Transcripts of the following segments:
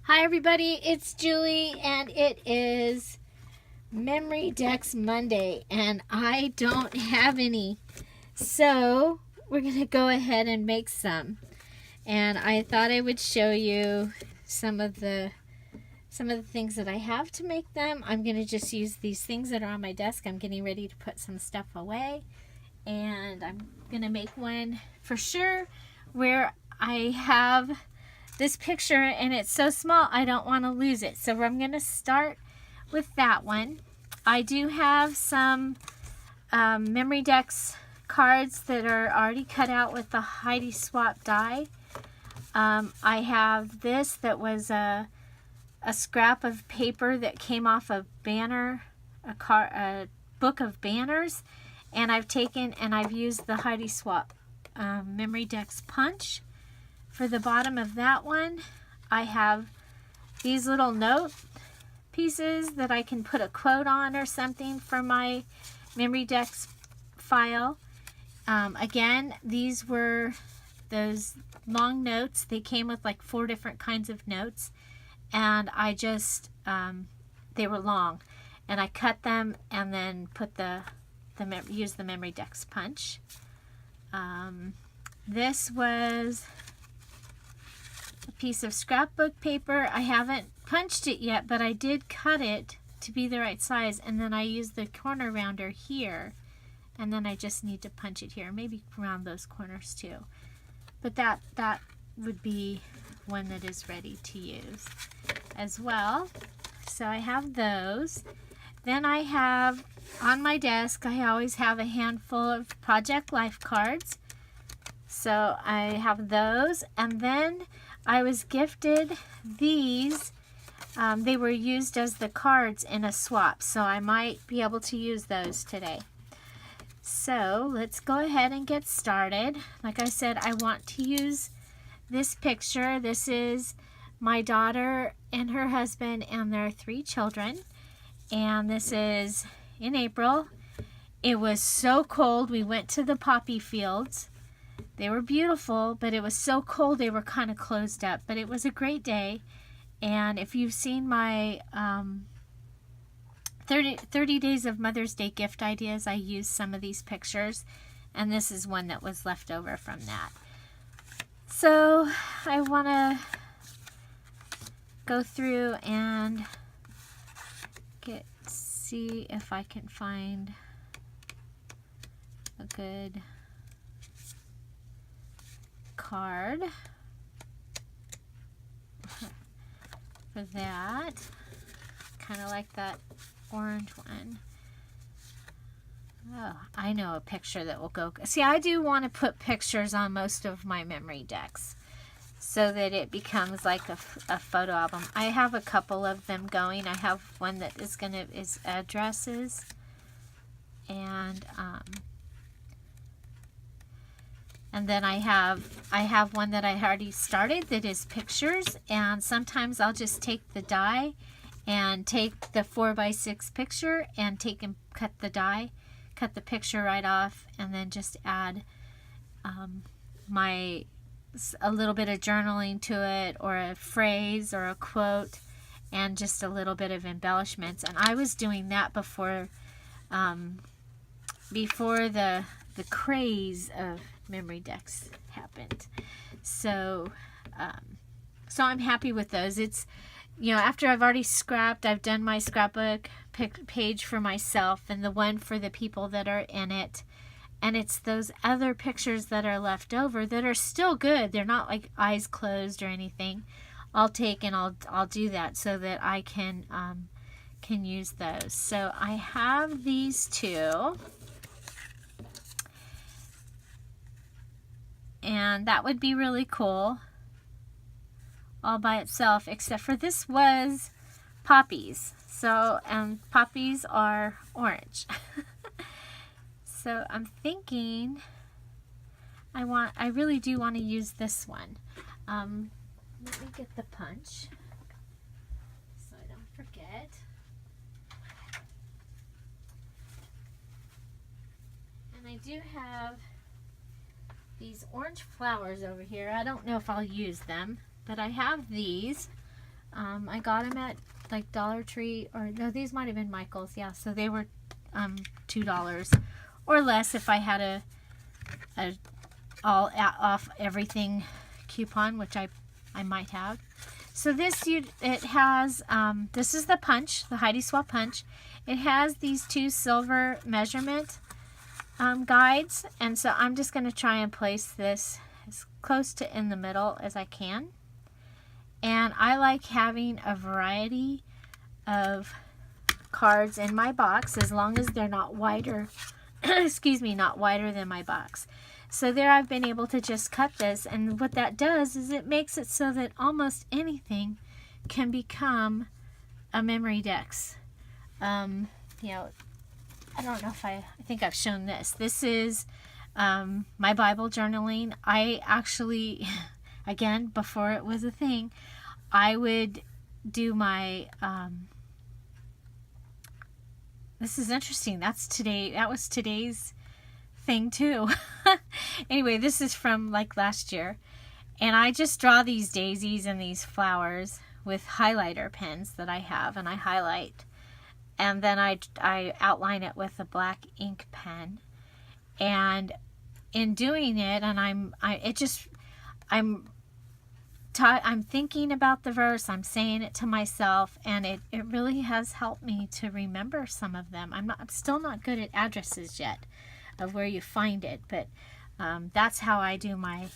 Hi everybody, it's Julie and it is Memory Dex Monday and I don't have any. So we're going to go ahead and make some. And I thought I would show you some of the things that I have to make them. I'm going to just use these things that are on my desk. I'm getting ready to put some stuff away. And I'm going to make one for sure where I have this picture and it's so small I don't want to lose it. So I'm going to start with that one. I do have some Memory Dex cards that are already cut out with the Heidi Swap die. I have this that was a scrap of paper that came off a banner, a book of banners, and I've taken and I've used the Heidi Swap Memory Dex punch. For the bottom of that one, I have these little note pieces that I can put a quote on or something for my Memory Dex file. Again, these were those long notes. They came with like 4 different kinds of notes, and I just, they were long, and I cut them and then put use the Memory Dex punch. This was a piece of scrapbook paper. I haven't punched it yet, but I did cut it to be the right size, and then I used the corner rounder here, and then I just need to punch it here, maybe around those corners too. But that would be one that is ready to use as well. So I have those. Then I have on my desk, I always have a handful of Project Life cards. So I have those, and then I was gifted these. They were used as the cards in a swap, so I might be able to use those today. So let's go ahead and get started. Like I said, I want to use this picture. This is my daughter and her husband and their 3 children. And this is in April. It was so cold. We went to the poppy fields. They were beautiful, but it was so cold they were kind of closed up. But it was a great day. And if you've seen my 30 days of Mother's Day gift ideas, I used some of these pictures. And this is one that was left over from that. So I want to go through and see if I can find a good card for that. Kind of like that orange one. Oh, I know a picture that will go. See, I do want to put pictures on most of my Memory Dex so that it becomes like a photo album. I have a couple of them going. I have one that is addresses, and then I have one that I already started that is pictures, and sometimes I'll just take the die and take the 4x6 picture and cut the die, cut the picture right off, and then just add a little bit of journaling to it, or a phrase or a quote, and just a little bit of embellishments. And I was doing that before the craze of Memory Dex happened. So I'm happy with those. It's, after I've already scrapped, I've done my scrapbook page for myself and the one for the people that are in it. And it's those other pictures that are left over that are still good. They're not like eyes closed or anything. I'll take and I'll do that so that I can use those. So I have these 2. And that would be really cool all by itself, except for this was poppies. So, and poppies are orange. So I'm thinking I really do want to use this one. Let me get the punch so I don't forget. And I do have these orange flowers over here. I don't know if I'll use them, but I have these. I got them at like Dollar Tree, or no, these might have been Michael's. Yeah, so they were $2 or less if I had a all off everything coupon, which I might have. So this it has this is the punch, the Heidi Swapp punch. It has these 2 silver measurement guides, and so I'm just going to try and place this as close to in the middle as I can. And I like having a variety of cards in my box as long as they're not wider excuse me, not wider than my box. So there I've been able to just cut this, and what that does is it makes it so that almost anything can become a memory dex. You know, I don't know if I think I've shown this. This is my Bible journaling. I actually, again, before it was a thing, I would do my, this is interesting. That was today's thing too. Anyway, this is from like last year. And I just draw these daisies and these flowers with highlighter pens that I have, and I highlight. And then I outline it with a black ink pen. And in doing it, and I'm thinking about the verse, I'm saying it to myself, and it really has helped me to remember some of them. I'm still not good at addresses yet of where you find it, but that's how I do my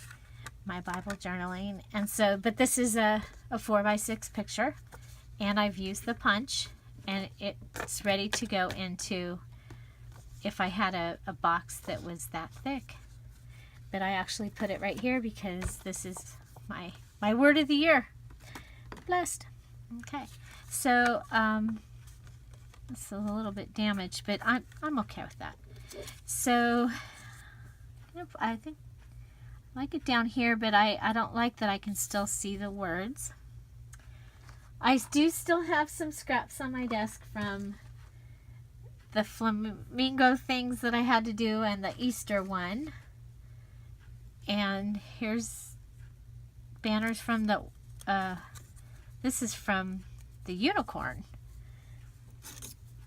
Bible journaling. And so, but this is a 4x6 picture, and I've used the punch, and it's ready to go into, if I had a box that was that thick. But I actually put it right here because this is my word of the year. Blessed. Okay. So this is a little bit damaged, but I'm okay with that. So I think I like it down here, but I don't like that I can still see the words. I do still have some scraps on my desk from the flamingo things that I had to do and the Easter one. And here's banners from the, this is from the unicorn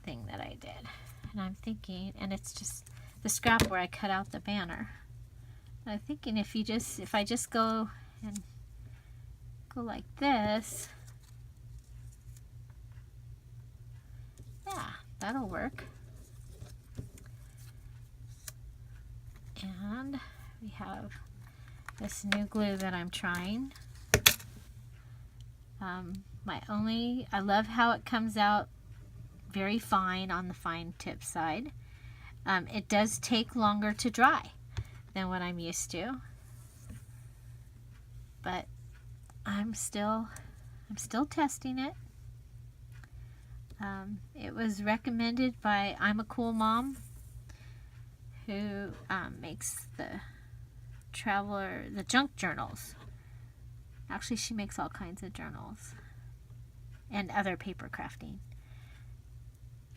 thing that I did. And I'm thinking, and it's just the scrap where I cut out the banner. I'm thinking if I just go and go like this, yeah, that'll work. And we have this new glue that I'm trying. I love how it comes out very fine on the fine tip side. It does take longer to dry than what I'm used to, but I'm still testing it. It was recommended by I'm a Cool Mom, who makes the junk journals. Actually, she makes all kinds of journals and other paper crafting.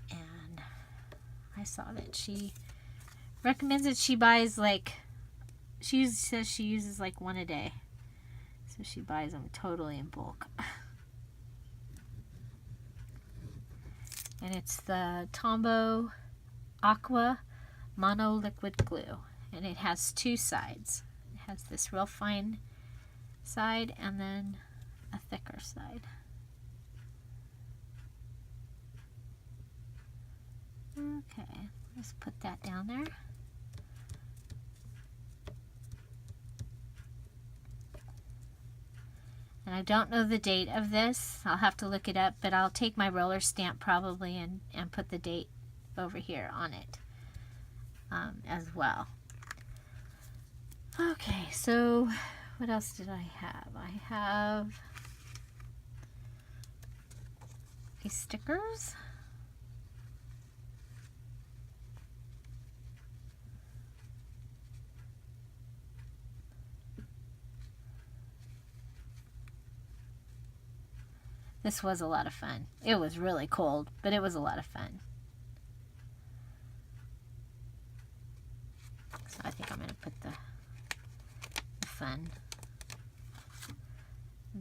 And I saw that she recommends that she buys she says she uses like one a day. So she buys them totally in bulk. And it's the Tombow Aqua Mono Liquid Glue. And it has 2 sides. It has this real fine side and then a thicker side. Okay, let's put that down there. And I don't know the date of this. I'll have to look it up, but I'll take my roller stamp probably and put the date over here on it as well. Okay, so what else did I have? I have these stickers. This was a lot of fun. It was really cold, but it was a lot of fun. So I think I'm going to put the fun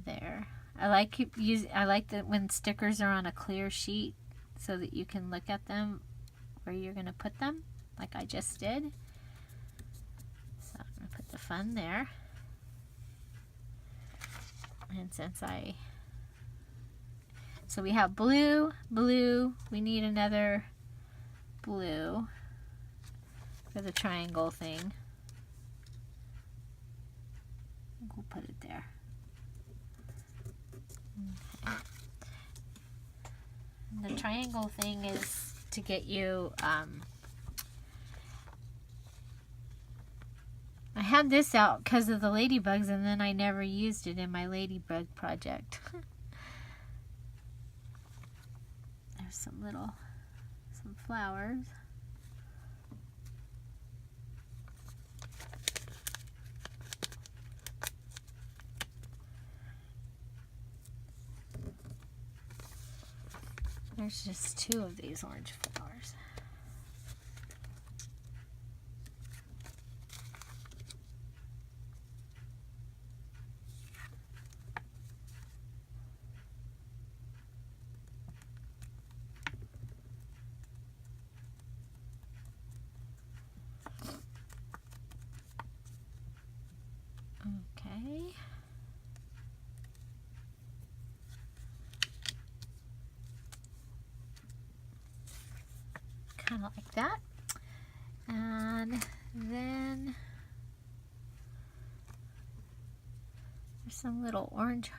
there. I like that when stickers are on a clear sheet so that you can look at them where you're going to put them, like I just did. So I'm going to put the fun there. And so we have blue, we need another blue for the triangle thing. We'll put it there. Okay. And the triangle thing is to get you, I had this out because of the ladybugs, and then I never used it in my ladybug project. There's some flowers. There's just 2 of these orange flowers. Okay. Kind of like that. And then there's some little orange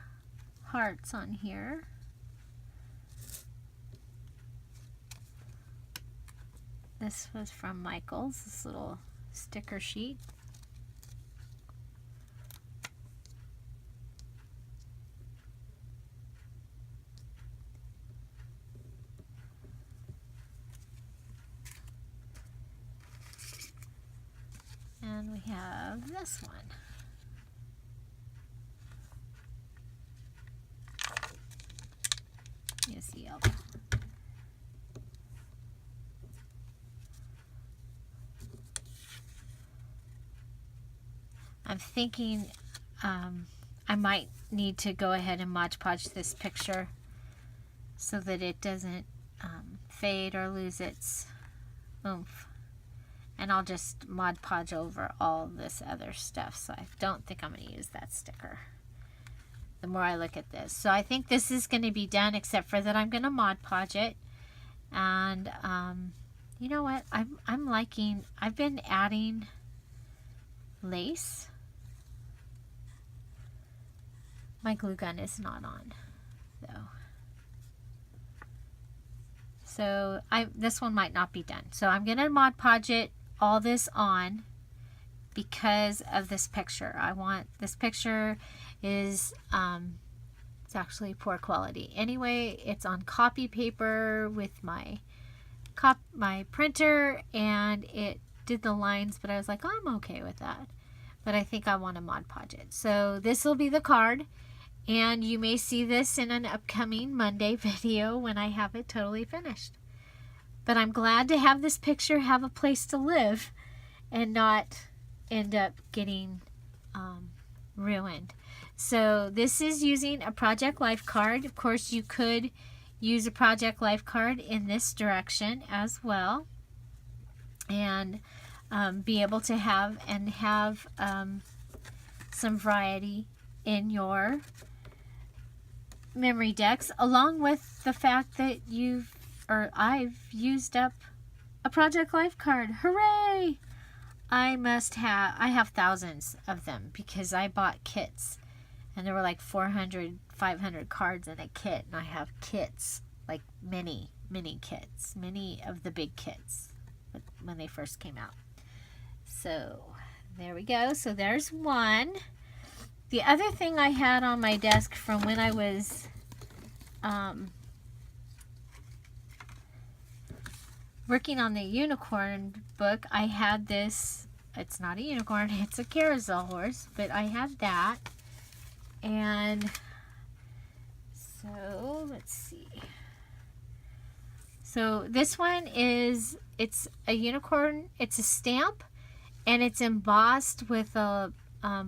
hearts on here. This was from Michael's, this little sticker sheet. And we have this one. Here's the yellow. I'm thinking I might need to go ahead and Mod Podge this picture so that it doesn't fade or lose its oomph. And I'll just Mod Podge over all this other stuff. So I don't think I'm going to use that sticker the more I look at this. So I think this is going to be done, except for that I'm going to Mod Podge it. And you know what? I've been adding lace. My glue gun is not on though. So this one might not be done. So I'm going to Mod Podge it, all this on, because of this picture. This picture is, it's actually poor quality. Anyway, it's on copy paper with my printer, and it did the lines, but I was like, oh, I'm okay with that. But I think I want to Mod Podge it. So this will be the card. And you may see this in an upcoming Monday video when I have it totally finished. But I'm glad to have this picture have a place to live and not end up getting ruined. So this is using a Project Life card. Of course, you could use a Project Life card in this direction as well. And be able to have some variety in your memory decks, along with the fact that I've used up a Project Life card. Hooray! I have thousands of them because I bought kits, and there were like 400, 500 cards in a kit, and I have kits, like mini kits, many of the big kits when they first came out. So there we go. So there's one. The other thing I had on my desk from when I was working on the unicorn book, I had this. It's not a unicorn, it's a carousel horse, but I had that. And so let's see. So this one it's a unicorn, it's a stamp, and it's embossed with a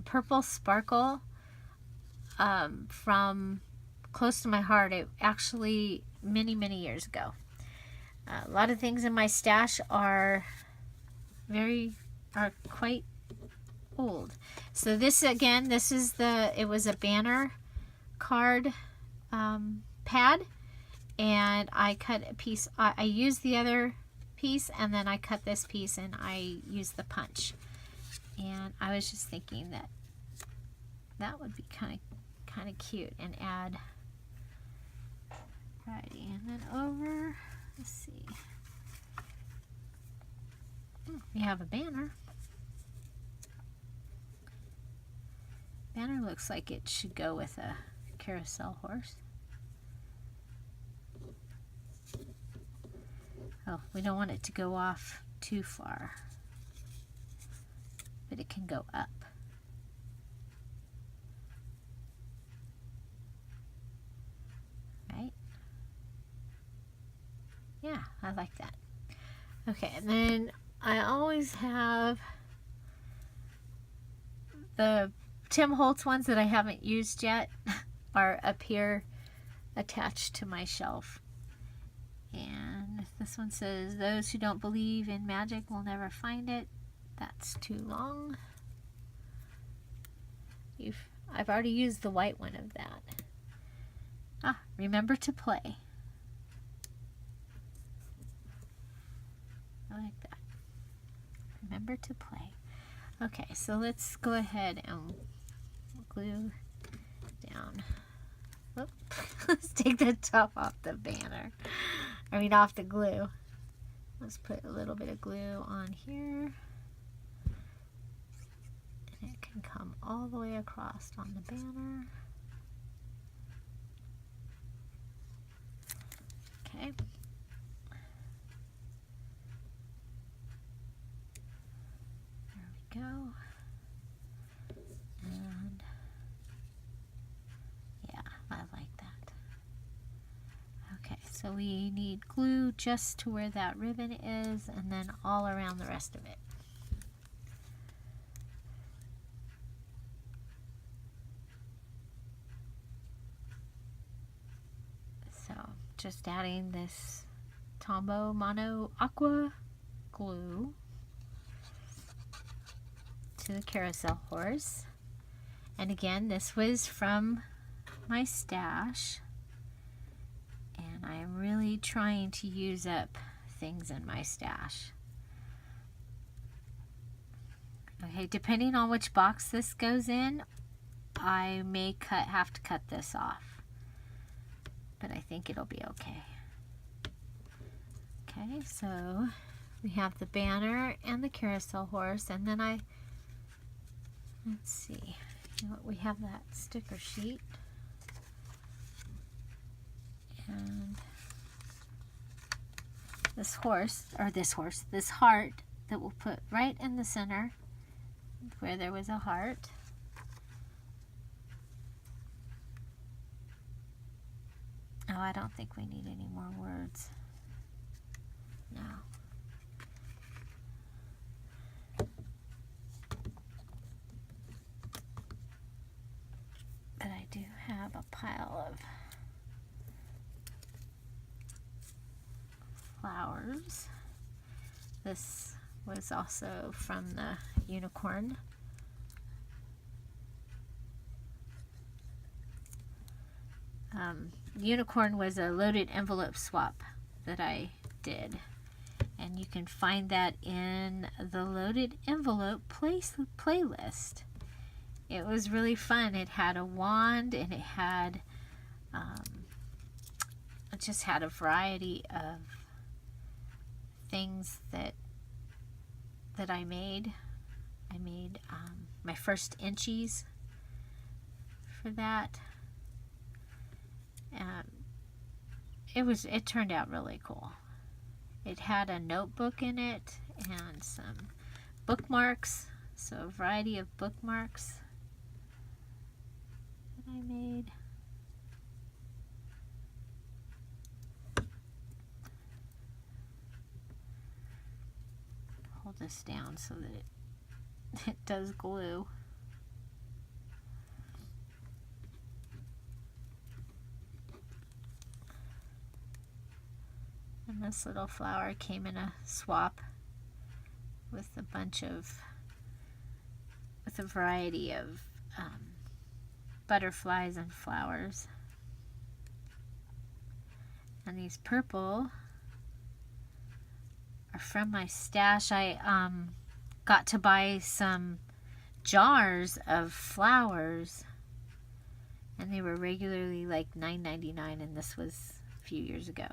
purple sparkle from close to my heart. It actually many years ago. A lot of things in my stash are quite old. So this again, it was a banner card pad, and I cut a piece. I used the other piece, and then I cut this piece, and I used the punch. And I was just thinking that would be kind of cute, and add righty, and then over. Let's see. We have a banner. Banner looks like it should go with a carousel horse. Oh, we don't want it to go off too far, but it can go up. Right? Yeah, I like that. Okay, and then I always have the Tim Holtz ones that I haven't used yet are up here attached to my shelf. And this one says, "Those who don't believe in magic will never find it." That's too long. I've already used the white one of that. Remember to play. I like that. Remember to play. Okay, so let's go ahead and glue down. Whoop. Let's take the top off the banner. Off the glue. Let's put a little bit of glue on here. And it can come all the way across on the banner. Okay. There we go. And yeah, I like that. Okay, so we need glue just to where that ribbon is, and then all around the rest of it. So just adding this Tombow Mono Aqua glue to the carousel horse. And again, this was from my stash, and I'm really trying to use up things in my stash. Okay, depending on which box this goes in, I may have to cut this off, but I think it'll be okay. Okay, so we have the banner and the carousel horse, and then let's see, we have that sticker sheet, and this heart that we'll put right in the center where there was a heart. Oh, I don't think we need any more words. No. But I do have a pile of flowers. This was also from the unicorn. Unicorn was a loaded envelope swap that I did, and you can find that in the loaded envelope playlist. It was really fun. It had a wand, and it just had a variety of things that I made. I made my first inchies for that. It turned out really cool. It had a notebook in it and some bookmarks, so a variety of bookmarks that I made. Hold this down so that it does glue. And this little flower came in a swap with a variety of butterflies and flowers. And these purple are from my stash. I got to buy some jars of flowers, and they were regularly like $9.99, and this was a few years ago,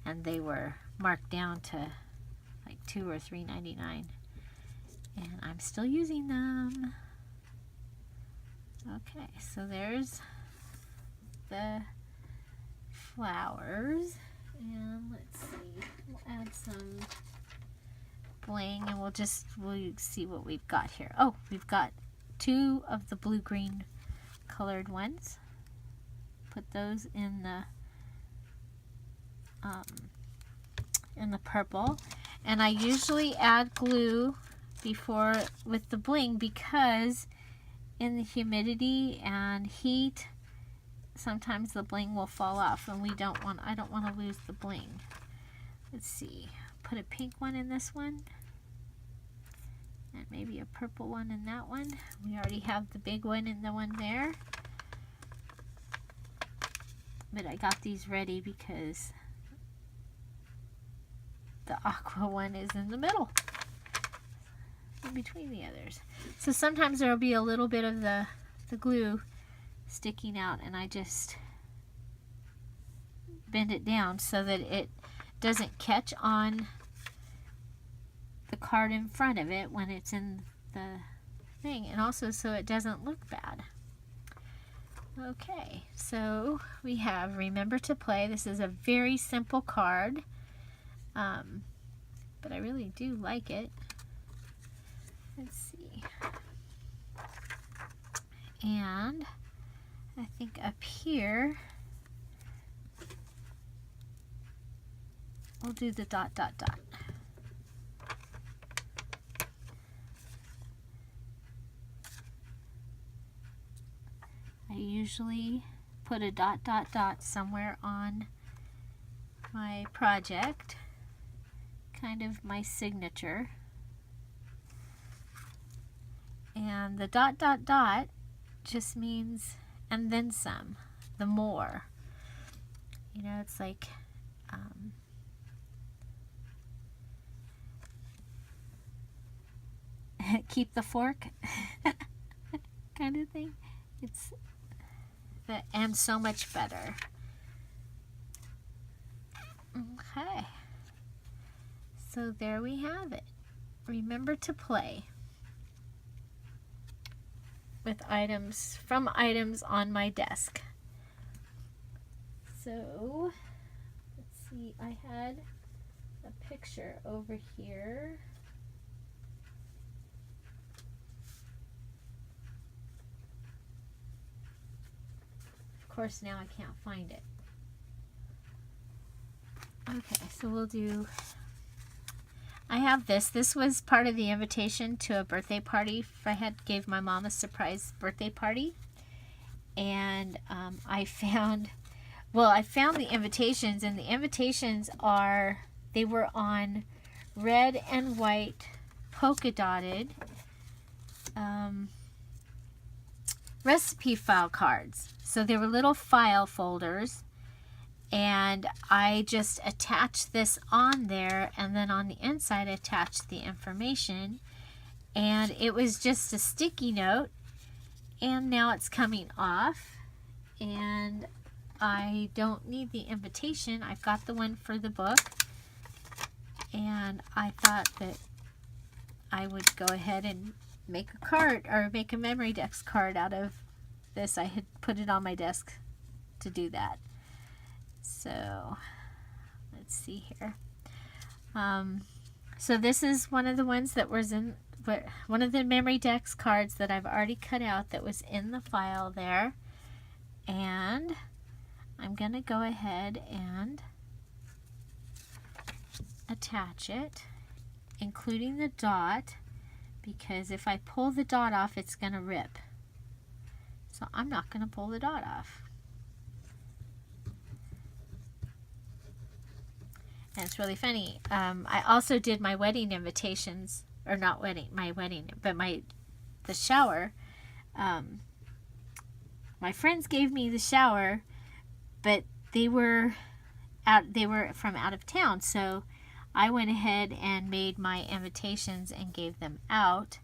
and they were marked down to like $2 or $3.99, and I'm still using them. Okay, so there's the flowers, and let's see, we'll add some bling, and we'll see what we've got here. Oh, we've got 2 of the blue-green colored ones. Put those in the purple, and I usually add glue before with the bling, because in the humidity and heat sometimes the bling will fall off, and I don't want to lose the bling. Let's see, put a pink one in this one, and maybe a purple one in that one. We already have the big one in the one there, but I got these ready because the aqua one is in the middle, in between the others. So sometimes there will be a little bit of the glue sticking out, and I just bend it down so that it doesn't catch on the card in front of it when it's in the thing, and also so it doesn't look bad. Okay, so we have Remember to Play. This is a very simple card, but I really do like it. Let's see. And I think up here we'll do the dot, dot, dot. I usually put a dot, dot, dot somewhere on my project, kind of my signature. And the dot, dot, dot just means and then some, the more. You know, it's like keep the fork kind of thing. It's the and so much better. Okay, so there we have it. Remember to Play with items on my desk. So let's see, I had a picture over here. Of course, now I can't find it. Okay, so we'll do, I have this. This was part of the invitation to a birthday party. I gave my mom a surprise birthday party. And I found the invitations, and the invitations they were on red and white polka dotted recipe file cards. So they were little file folders, and I just attached this on there, and then on the inside attached the information, and it was just a sticky note, and now it's coming off, and I don't need the invitation. I've got the one for the book, and I thought that I would go ahead and make a card, or make a memory Dex card out of this. I had put it on my desk to do that. So let's see here. So this is one of the ones that was in, one of the memory Dex cards that I've already cut out that was in the file there. And I'm going to go ahead and attach it, including the dot, because if I pull the dot off, it's going to rip. So I'm not going to pull the dot off. And it's really funny. I also did my wedding invitations, or not wedding, my wedding, but the shower. My friends gave me the shower, but they were from out of town, so I went ahead and made my invitations and gave them out.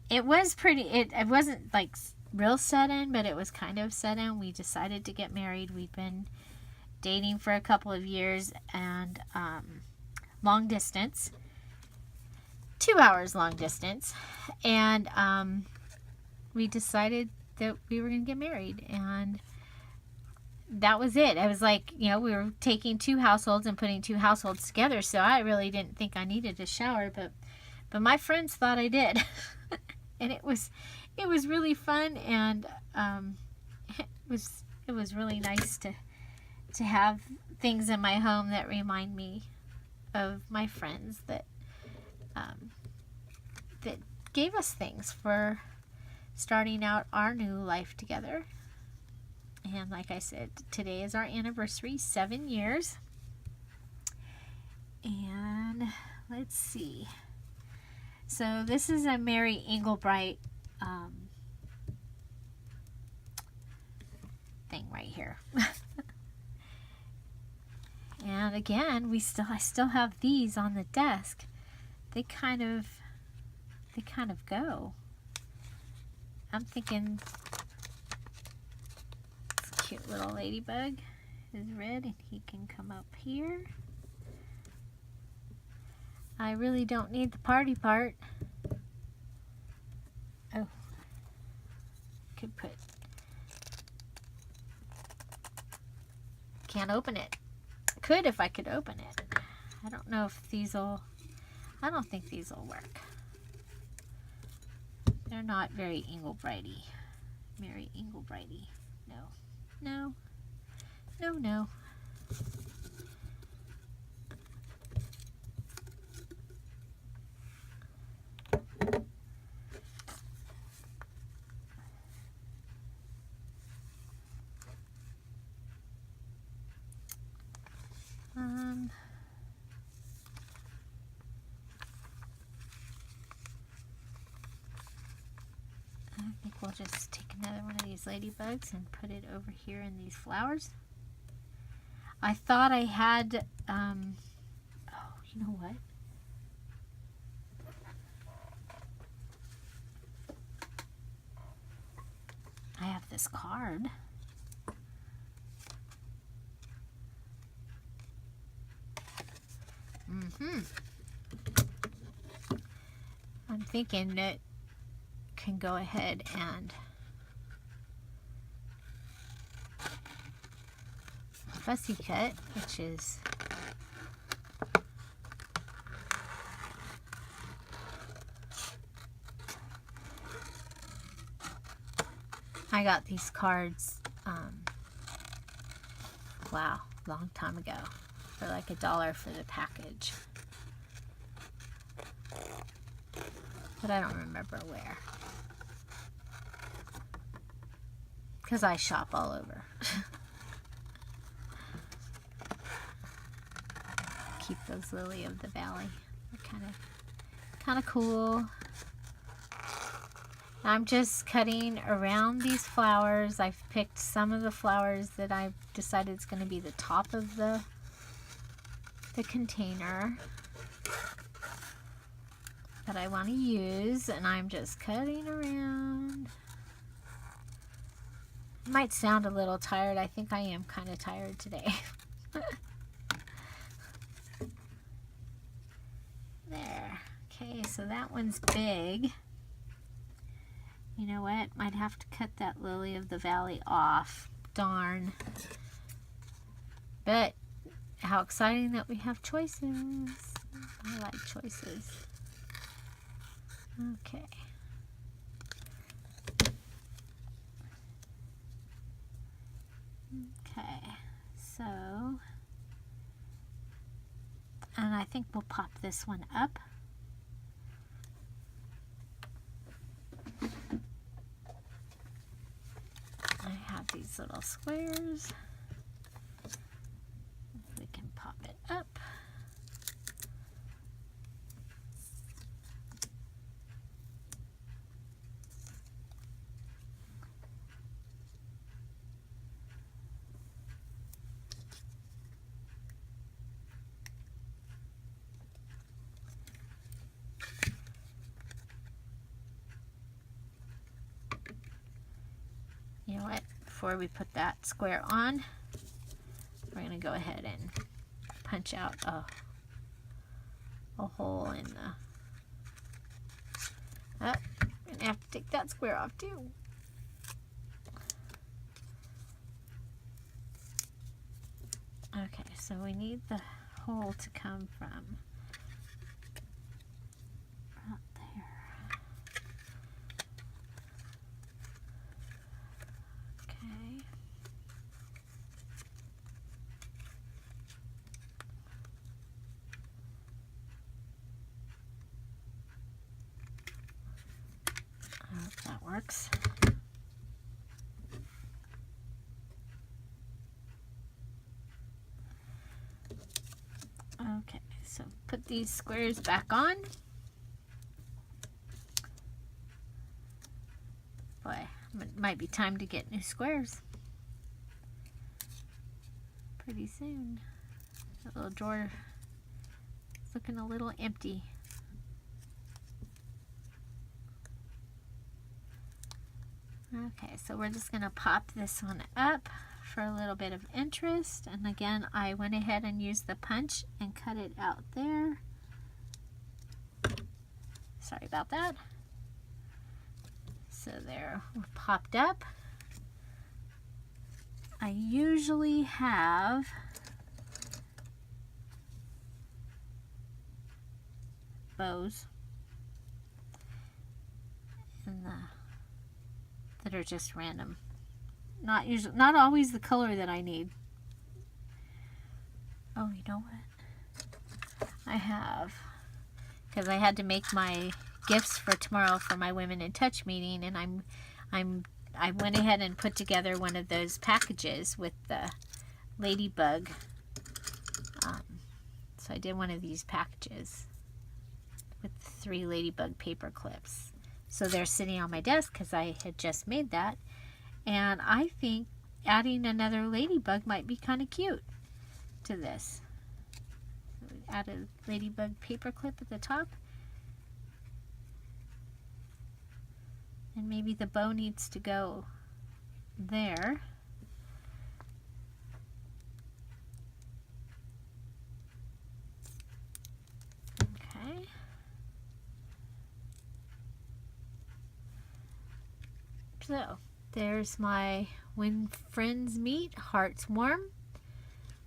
It was pretty, it wasn't like real sudden, but it was kind of sudden. We decided to get married. We've been dating for a couple of years, and long distance, 2 hours long distance, and we decided that we were going to get married, and that was it. I was like, we were taking 2 households and putting 2 households together, so I really didn't think I needed a shower, but my friends thought I did. And it was really fun, and it was really nice to have things in my home that remind me of my friends that gave us things for starting out our new life together. And like I said, today is our anniversary, 7 years. And let's see. So this is a Mary Englebright thing right here. And again, I still have these on the desk. They kind of go. I'm thinking this cute little ladybug is red, and he can come up here. I really don't need the party part. Oh, could put. Can't open it. Could if I could open it. I don't know if these will. I don't think these will work. They're not very Englebrighty. Mary Englebrighty. No. No. No, no. I think we'll just take another one of these ladybugs and put it over here in these flowers. I thought I had, oh, you know what? I have this card. I'm thinking that can go ahead and fussy cut, which is I got these cards wow, long time ago for like $1 for the package, but I don't remember where, because I shop all over. Keep those lily of the valley. They're kind of cool. I'm just cutting around these flowers. I've picked some of the flowers that I've decided is going to be the top of the container that I want to use, and I'm just cutting around. It might sound a little tired. I think I am kind of tired today. There. Okay, so that one's big. You know what? Might have to cut that lily of the valley off. Darn. But how exciting that we have choices. I like choices. Okay. Okay. So, and I think we'll pop this one up. I have these little squares. up. You know what? Before we put that square on, we're going to go ahead and punch out a hole in the... Oh, I'm going to have to take that square off too. Okay, so we need the hole to come from right there. Okay. I hope that works. Okay, so put these squares back on. Boy, it might be time to get new squares pretty soon. That little drawer is looking a little empty. Okay, so we're just going to pop this one up for a little bit of interest. And again, I went ahead and used the punch and cut it out there. Sorry about that. So there, we're popped up. I usually have bows in that are just random. Not always the color that I need. Oh, you know what? I have, because I had to make my gifts for tomorrow for my Women in Touch meeting, and I went ahead and put together one of those packages with the ladybug. So I did one of these packages with 3 ladybug paper clips. So they're sitting on my desk because I had just made that. And I think adding another ladybug might be kind of cute to this. So we add a ladybug paper clip at the top. And maybe the bow needs to go there. Okay. So there's my When Friends Meet, Hearts Warm,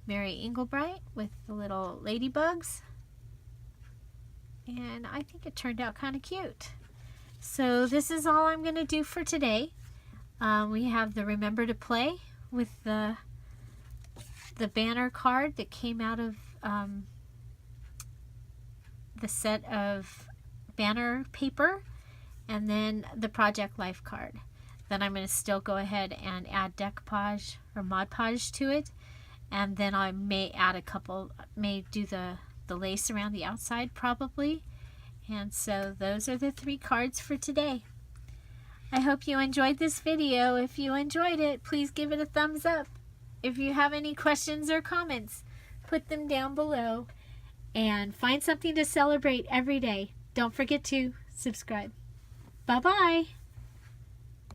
Mary Englebright with the little ladybugs. And I think it turned out kind of cute. So this is all I'm going to do for today. We have the Remember to Play with the banner card that came out of the set of banner paper, and then the Project Life card. Then I'm going to still go ahead and add decoupage or Mod Podge to it, and then I may add a couple, may do the lace around the outside probably. And so those are the 3 cards for today. I hope you enjoyed this video. If you enjoyed it, please give it a thumbs up. If you have any questions or comments, put them down below. And find something to celebrate every day. Don't forget to subscribe. Bye-bye.